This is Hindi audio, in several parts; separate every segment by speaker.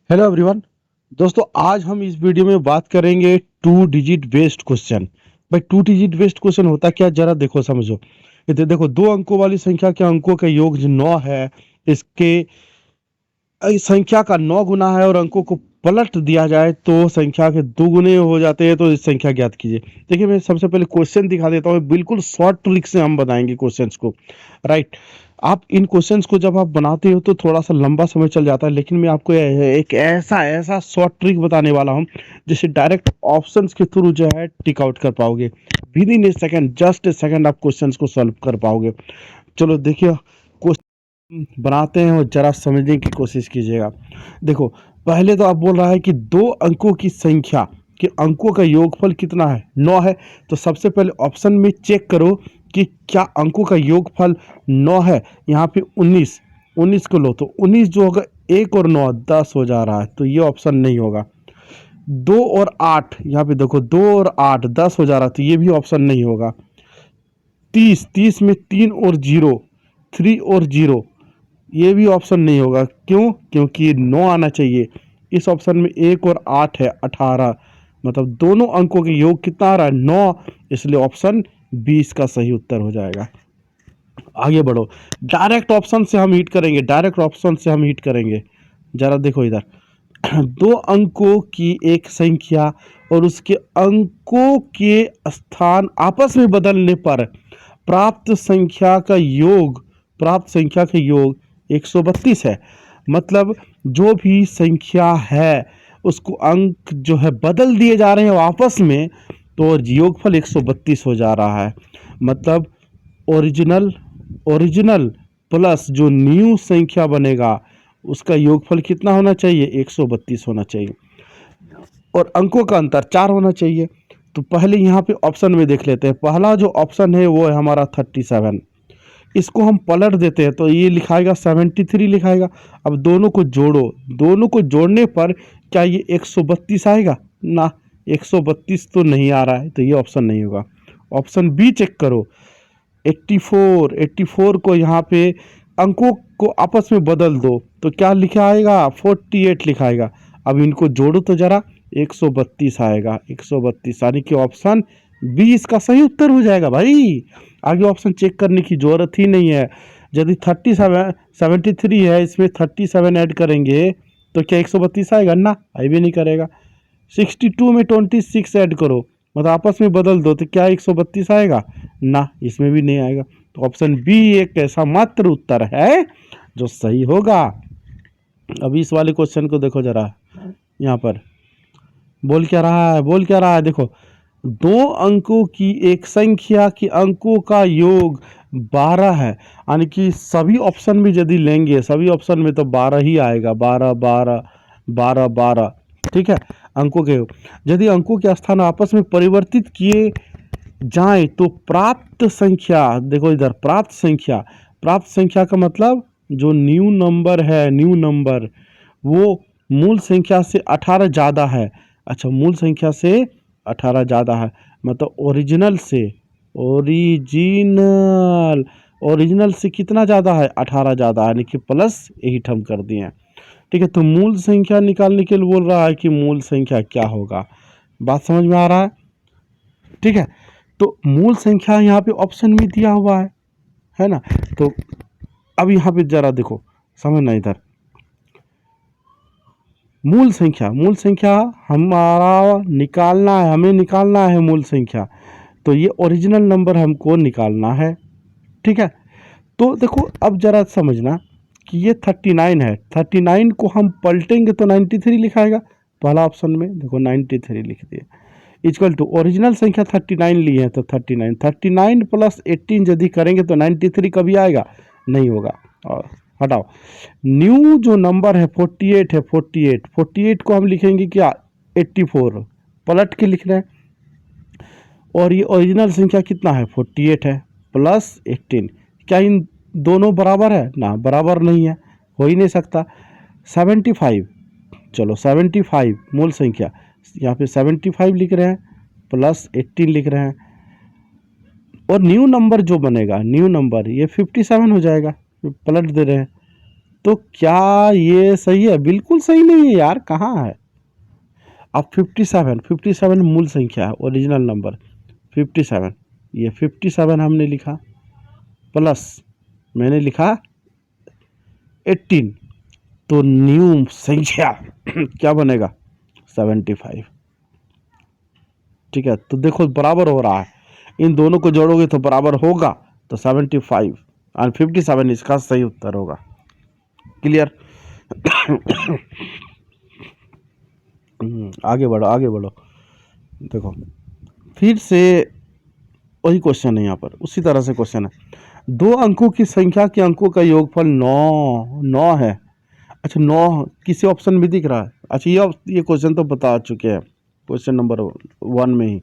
Speaker 1: Hello everyone. दोस्तों आज हम इस वीडियो में बात करेंगे टू डिजिट बेस्ड क्वेश्चन। भाई टू डिजिट बेस्ड क्वेश्चन होता क्या, जरा देखो समझो। ये देखो, दो अंकों वाली संख्या के अंकों का योग जो 9 है, इसके इस संख्या का 9 गुना है और अंकों को पलट दिया जाए तो संख्या के दुगुने हो जाते हैं। तो इस संख्या ज्ञात कीजिए। देखिए मैं सबसे पहले क्वेश्चन दिखा देता हूँ, बिल्कुल शॉर्ट ट्रिक से हम बताएंगे क्वेश्चंस को। राइट। आप इन क्वेश्चंस को जब आप बनाते हो तो थोड़ा सा लंबा समय चल जाता है, लेकिन मैं आपको एक ऐसा ऐसा शॉर्ट ट्रिक बताने वाला हूँ जिससे डायरेक्ट ऑप्शंस के थ्रू जो है टिक आउट कर पाओगे। With in A second, just a second आप क्वेश्चंस को सॉल्व कर पाओगे। चलो देखिए, बनाते हैं और जरा समझने की कोशिश कीजिएगा। देखो, पहले तो आप बोल रहा है कि दो अंकों की संख्या के अंकों का योगफल कितना है, 9 है। तो सबसे पहले ऑप्शन में चेक करो कि क्या अंकों का योगफल 9 है। यहाँ पे 19 को लो तो 19 जो होगा, 1 और 9 10 हो जा रहा है, तो ये ऑप्शन नहीं होगा। 2 और 8, यहाँ पे देखो 2 और 8 10 हो जा रहा है, तो ये भी ऑप्शन नहीं होगा। 30 में 3 और 0, 3 और 0, ये भी ऑप्शन नहीं होगा। क्यों? क्योंकि 9 आना चाहिए। इस ऑप्शन में 1 और 8 है, 18, मतलब दोनों अंकों के योग कितना आ रहा है, 9। इसलिए ऑप्शन 20 का सही उत्तर हो जाएगा। आगे बढ़ो, डायरेक्ट ऑप्शन से हम हिट करेंगे, डायरेक्ट ऑप्शन से हम हिट करेंगे। जरा देखो इधर, दो अंकों की एक संख्या और उसके अंकों के स्थान आपस में बदलने पर प्राप्त संख्या का योग, प्राप्त संख्या का योग 132 है। मतलब जो भी संख्या है उसको अंक जो है बदल दिए जा रहे हैं आपस में, तो योगफल 132 हो जा रहा है। मतलब ओरिजिनल ओरिजिनल प्लस जो न्यू संख्या बनेगा उसका योगफल कितना होना चाहिए, 132 होना चाहिए। और अंकों का अंतर 4 होना चाहिए। तो पहले यहाँ पे ऑप्शन में देख लेते हैं। पहला जो ऑप्शन है वो है हमारा 37। इसको हम पलट देते हैं तो ये लिखाएगा 73 लिखाएगा। अब दोनों को जोड़ो, दोनों को जोड़ने पर क्या ये 132 आएगा ना? 132 तो नहीं आ रहा है, तो ये ऑप्शन नहीं होगा। ऑप्शन बी चेक करो, 84 को यहाँ पे अंकों को आपस में बदल दो तो क्या लिखा आएगा, 48 लिखाएगा। अब इनको जोड़ो तो जरा, 132 आएगा, 132, यानी कि ऑप्शन बी इसका सही उत्तर हो जाएगा भाई। आगे ऑप्शन चेक करने की जरूरत ही नहीं है। यदि 73 है, इसमें 37 ऐड करेंगे तो क्या 132 आएगा ना? आई भी नहीं करेगा। 62 में 26 ऐड करो, मतलब आपस में बदल दो तो क्या 132 आएगा ना? इसमें भी नहीं आएगा। तो ऑप्शन बी एक ऐसा मात्र उत्तर है जो सही होगा। अभी इस वाले क्वेश्चन को देखो जरा, यहाँ पर बोल क्या रहा है, बोल क्या रहा है, देखो, दो अंकों की एक संख्या के अंकों का योग 12 है। यानी कि सभी ऑप्शन में यदि लेंगे, सभी ऑप्शन में तो 12 ही आएगा, 12 12 12 12। ठीक है, अंकों के योग। यदि अंकों के स्थान आपस में परिवर्तित किए जाए तो प्राप्त संख्या, देखो इधर प्राप्त संख्या का मतलब जो न्यू नंबर है, न्यू नंबर वो मूल संख्या से 18 ज़्यादा है। अच्छा, मूल संख्या से 18 ज़्यादा है, मतलब ओरिजिनल ओरिजिनल से कितना ज़्यादा है, 18 ज़्यादा है, यानी कि प्लस 8 हम कर दिए हैं। ठीक है, तो मूल संख्या निकालने के लिए बोल रहा है कि मूल संख्या क्या होगा। बात समझ में आ रहा है? ठीक है, तो मूल संख्या यहाँ पे ऑप्शन में दिया हुआ है ना? तो अब यहाँ पे जरा देखो, समझना इधर, मूल संख्या हमारा निकालना है, हमें निकालना है मूल संख्या। तो ये ओरिजिनल नंबर हमको निकालना है। ठीक है, तो देखो अब जरा समझना कि ये 39 है, 39 को हम पलटेंगे तो 93 लिखाएगा। पहला ऑप्शन में देखो 93 लिख दिए, इक्वल टू ओरिजिनल संख्या 39 ली है तो 39 प्लस 18 यदि करेंगे तो 93 कभी आएगा, नहीं होगा। और हटाओ, न्यू जो नंबर है 48 है, 48 को हम लिखेंगे क्या, 84, पलट के लिख रहे हैं। और ये ओरिजिनल संख्या कितना है, 48 है प्लस 18। क्या इन दोनों बराबर है ना? बराबर नहीं है, हो ही नहीं सकता। 75, चलो 75 मूल संख्या, यहाँ पे 75 लिख रहे हैं प्लस 18 लिख रहे हैं। और न्यू नंबर जो बनेगा, न्यू नंबर ये 57 हो जाएगा, पलट दे रहे हैं। तो क्या ये सही है? बिल्कुल सही नहीं है यार, कहाँ है? अब 57 मूल संख्या है, ओरिजिनल नंबर 57, ये 57 हमने लिखा, प्लस मैंने लिखा 18, तो न्यू संख्या क्या बनेगा? 75। ठीक है, तो देखो बराबर हो रहा है, इन दोनों को जोड़ोगे तो बराबर होगा, तो 75 और 57 इसका सही उत्तर होगा। क्लियर? आगे बढ़ो आगे बढ़ो। देखो फिर से वही क्वेश्चन है, यहाँ पर उसी तरह से क्वेश्चन है। दो अंकों की संख्या के अंकों का योगफल 9 है। अच्छा, 9 किसी ऑप्शन में दिख रहा है? अच्छा, ये क्वेश्चन तो बता चुके हैं, क्वेश्चन नंबर 1 में ही,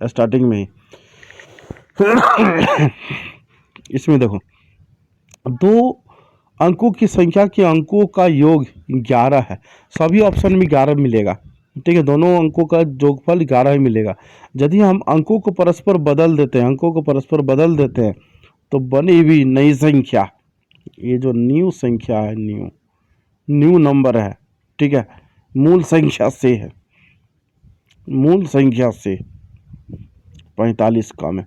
Speaker 1: स्टार्टिंग में ही। इसमें देखो, दो अंकों की संख्या के अंकों का योग 11 है। सभी ऑप्शन में 11 मिलेगा। ठीक है, दोनों अंकों का योगफल 11 ही मिलेगा। यदि हम अंकों को परस्पर बदल देते हैं तो बनी हुई नई संख्या, ये जो न्यू संख्या है, न्यू नंबर है, ठीक है, मूल संख्या से 45 कम है,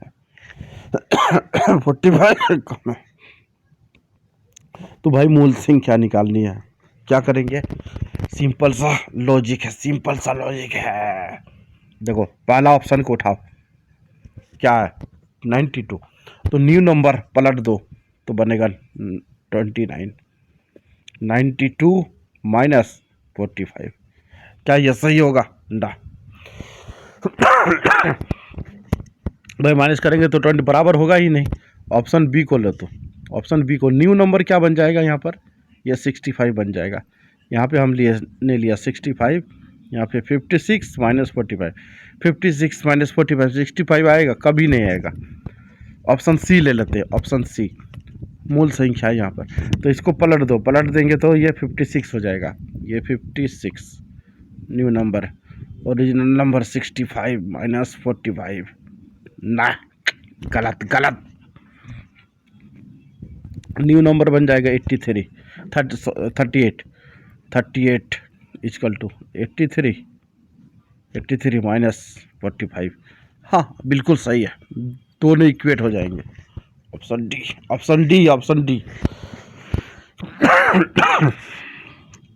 Speaker 1: 45 कम है, तो भाई मूल संख्या निकालनी है। क्या करेंगे? सिंपल सा लॉजिक है। देखो पहला ऑप्शन को उठाओ, क्या है? 92, तो न्यू नंबर पलट दो तो बनेगा 29, 92 माइनस 45। क्या ये सही होगा? ना भाई, माइनस करेंगे तो 20 बराबर होगा ही नहीं। ऑप्शन बी को लो, तो ऑप्शन बी को, न्यू नंबर क्या बन जाएगा यहाँ पर? ये 65 बन जाएगा। यहाँ पे हम ने लिया 65, यहाँ पे 56 माइनस 45, 56 माइनस 45, 65 आएगा? कभी नहीं आएगा। ऑप्शन सी ले लेते हैं, ऑप्शन सी, मूल संख्या है यहाँ पर, तो इसको पलट देंगे तो ये 56 हो जाएगा, ये 56 new number, original number 65 minus 45, ना, गलत। न्यू नंबर बन जाएगा 83, 38 इक्वल टू 83 माइनस 45। हाँ बिल्कुल सही है, दोनों इक्वेट हो जाएंगे। Option D.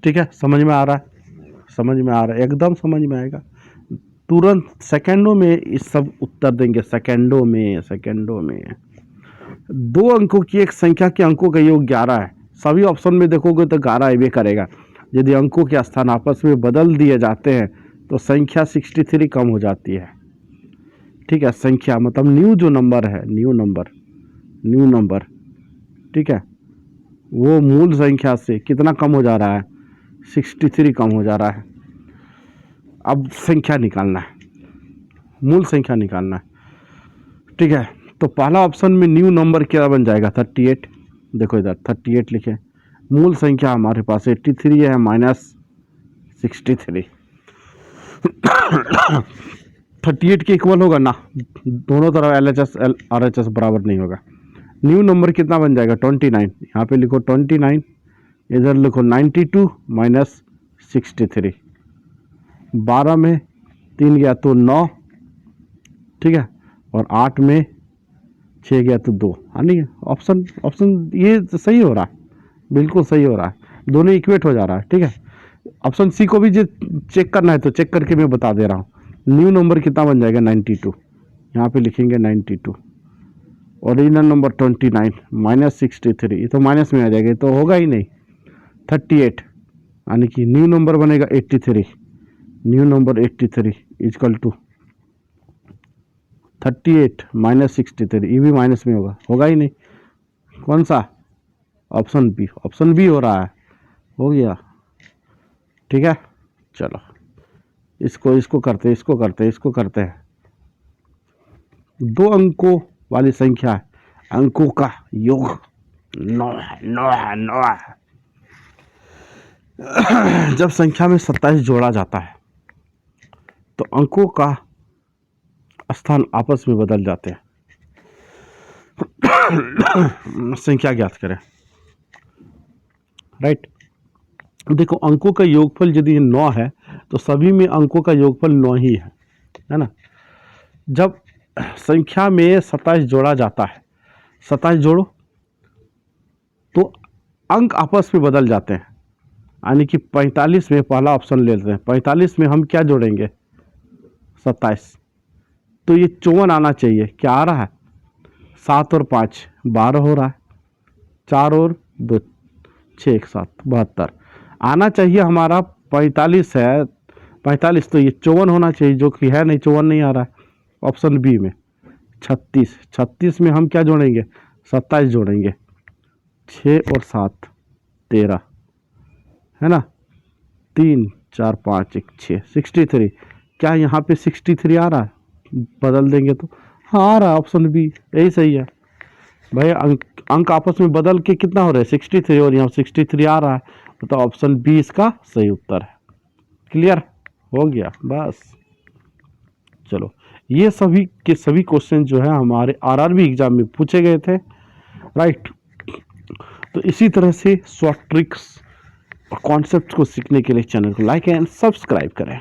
Speaker 1: ठीक है, समझ में आ रहा है, एकदम समझ में आएगा। तुरंत सेकंडों में इस सब उत्तर देंगे, सेकंडों में। दो अंकों की एक संख्या के अंकों का योग 11 है। सभी ऑप्शन में देखोगे तो 11 ही करेगा। यदि अंकों के स्थान आपस में बदल दिए जाते हैं तो संख्या 63 कम हो जाती है। ठीक है, संख्या मतलब न्यू जो नंबर है, न्यू नंबर, ठीक है, वो मूल संख्या से कितना कम हो जा रहा है? 63 कम हो जा रहा है। अब संख्या निकालना है, मूल संख्या निकालना है। ठीक है, तो पहला ऑप्शन में न्यू नंबर क्या बन जाएगा? 38। देखो इधर 38 लिखे, मूल संख्या हमारे पास 83 है माइनस 63। 38 के इक्वल होगा ना? दोनों तरफ LHS RHS बराबर नहीं होगा। न्यू नंबर कितना बन जाएगा? 29, यहाँ पे लिखो 29, इधर लिखो 92 माइनस 63। 12 में 3 गया तो 9, ठीक है, और 8 में 6 गया तो 2। हाँ नहीं, ऑप्शन ये सही हो रहा है, बिल्कुल सही हो रहा है, दोनों इक्वेट हो जा रहा है। ठीक है, ऑप्शन सी को भी जो चेक करना है तो चेक करके मैं बता दे रहा हूँ। न्यू नंबर कितना बन जाएगा? 92, यहाँ पे लिखेंगे 92, ओरिजिनल नंबर 29 माइनस 63, ये तो माइनस में आ जाएगा, ये तो होगा ही नहीं। 38, यानी कि न्यू नंबर बनेगा 83, new number 83 is equal to 38 minus 63, ये भी माइनस में होगा ही नहीं। कौन सा? ऑप्शन बी हो रहा है, हो गया। ठीक है, चलो इसको करते हैं। दो अंकों वाली संख्या है, अंकों का योग 9 है। जब संख्या में 27 जोड़ा जाता है तो अंकों का स्थान आपस में बदल जाते हैं। संख्या ज्ञात करें। राइट। देखो अंकों का योगफल यदि 9 है तो सभी में अंकों का योगफल 9 ही है ना। जब संख्या में 27 जोड़ा जाता है, 27 जोड़ो तो अंक आपस में बदल जाते हैं, यानी कि 45 में पहला ऑप्शन ले लेते हैं, 45 में हम क्या जोड़ेंगे 27, तो ये 54 आना चाहिए। क्या आ रहा है 7 और 5 12 हो रहा है, 4 और 2 6 1 7 72 आना चाहिए हमारा। 45 है 45 तो ये 54 होना चाहिए, जो कि है नहीं, 54 नहीं आ रहा है। ऑप्शन बी में 36 में हम क्या जोड़ेंगे 27 जोड़ेंगे, 6 और 7 13 है ना, 3 4 5 1 6 63। क्या यहाँ पे 63 आ रहा है, बदल देंगे तो हाँ आ रहा है, ऑप्शन बी यही सही है भाई। अंक आपस में बदल के कितना हो रहा है 63 और यहाँ 63 आ रहा है, तो ऑप्शन बी इसका सही उत्तर है। क्लियर हो गया बस। चलो ये सभी के सभी क्वेश्चन जो है हमारे आरआरबी एग्जाम में पूछे गए थे, राइट। तो इसी तरह से शॉर्ट ट्रिक्स और कॉन्सेप्ट को सीखने के लिए चैनल को लाइक एंड सब्सक्राइब करें।